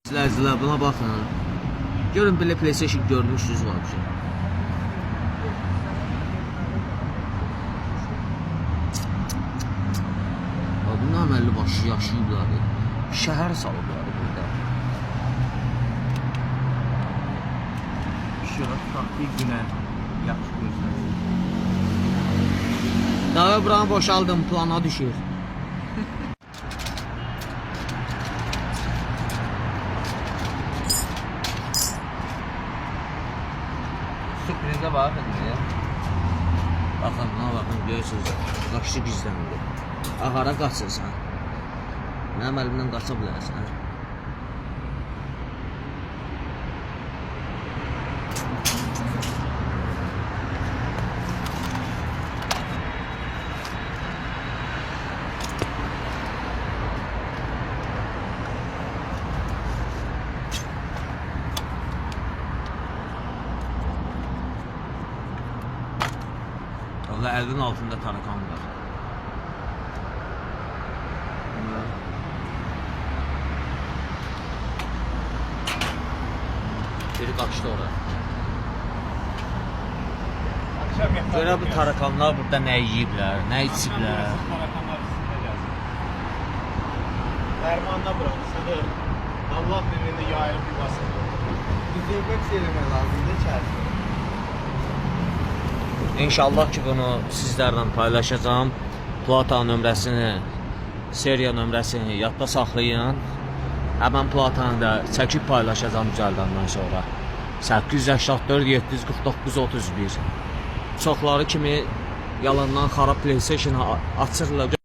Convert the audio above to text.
İzləyicilər buna baxın. Görün belə PlayStation görmüşsünüz var bir şey. Bunun əməlli başı yaşayıblar. Şəhər salıblar burada. Şurası taktik günə yaxşı görsənsin. Daha buranı boşaldım, plana düşür. Sürprizə baxın ya. Baxın, buna baxın, görürsünüz. Qaçdı gizləndi. Ağara qaçırsan. Mənim əlimdən qaça bilərsən. Valla əlinin altında tarakan var. Biri qaçdı oraya. Görə bu tarakanlar burada nə yiyiblər, nə içiblər. Dərmanla bıraksana. Allah birini yayıb yuvasın. Düzəlmək eləmək lazımdır içərisində. İnşallah ki bunu sizlərlə paylaşacağım. Plata nömrəsini, seriya nömrəsini yadda saxlayın. Həmən platanı da çəkib paylaşacağım düzəldəndən sonra. 884 749 31. Çoxları kimi yalandan xarab PlayStation açırlar.